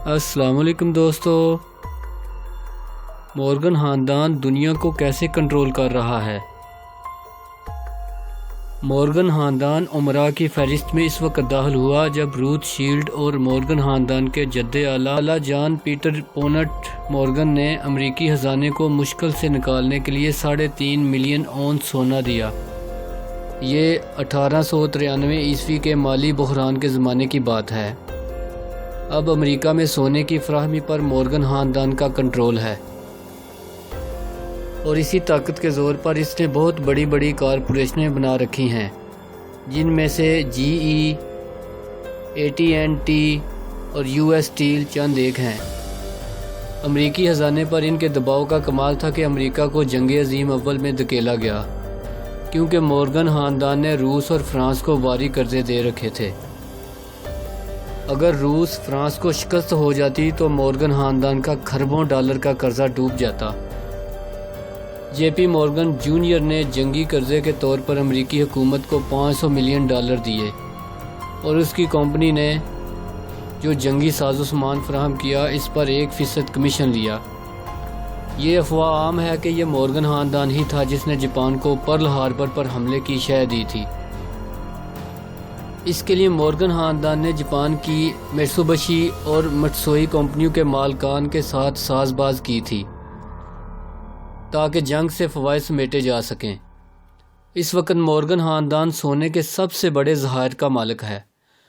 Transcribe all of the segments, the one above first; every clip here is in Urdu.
السلام علیکم دوستو۔ مورگن خاندان دنیا کو کیسے کنٹرول کر رہا ہے؟ مورگن خاندان امراء کی فہرست میں اس وقت داخل ہوا جب روتھ شیلڈ اور مورگن خاندان کے جد اعلیٰ جان پیٹر پونٹ مورگن نے امریکی خزانے کو مشکل سے نکالنے کے لیے 3.5 ملین اونس سونا دیا۔ یہ 1893 عیسوی کے مالی بحران کے زمانے کی بات ہے۔ اب امریکہ میں سونے کی فراہمی پر مورگن خاندان کا کنٹرول ہے، اور اسی طاقت کے زور پر اس نے بہت بڑی بڑی کارپوریشنیں بنا رکھی ہیں، جن میں سے GE، AT&T اور US اسٹیل چند ایک ہیں۔ امریکی خزانے پر ان کے دباؤ کا کمال تھا کہ امریکہ کو جنگ عظیم اول میں دھکیلا گیا، کیونکہ مورگن خاندان نے روس اور فرانس کو بھاری قرضے دے رکھے تھے۔ اگر روس فرانس کو شکست ہو جاتی تو مورگن خاندان کا کھربوں ڈالر کا قرضہ ڈوب جاتا۔ JP مورگن جونیئر نے جنگی قرضے کے طور پر امریکی حکومت کو $500 ملین دیے، اور اس کی کمپنی نے جو جنگی ساز و سامان فراہم کیا اس پر 1% کمیشن لیا۔ یہ افواہ عام ہے کہ یہ مورگن خاندان ہی تھا جس نے جاپان کو پرل ہاربر پر حملے کی شہ دی تھی۔ اس کے لیے مورگن خاندان نے جاپان کی میٹسوبشی اور مٹسوئی کمپنیوں کے مالکان کے ساتھ ساز باز کی تھی تاکہ جنگ سے فوائد سمیٹے جا سکیں۔ اس وقت مورگن خاندان سونے کے سب سے بڑے ذخائر کا مالک ہے،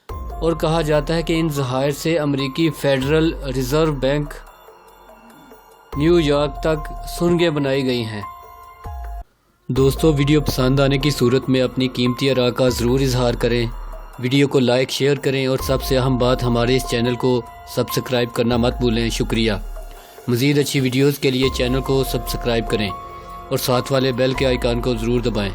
اور کہا جاتا ہے کہ ان ذخائر سے امریکی federal reserve bank new York تک سرنگیں بنائی گئی ہیں۔ دوستو، ویڈیو پسند آنے کی صورت میں اپنی قیمتی آراء کا ضرور اظہار کریں، ویڈیو کو لائک شیئر کریں، اور سب سے اہم بات ہمارے اس چینل کو سبسکرائب کرنا مت بھولیں۔ شکریہ۔ مزید اچھی ویڈیوز کے لیے چینل کو سبسکرائب کریں اور ساتھ والے بیل کے آئیکن کو ضرور دبائیں۔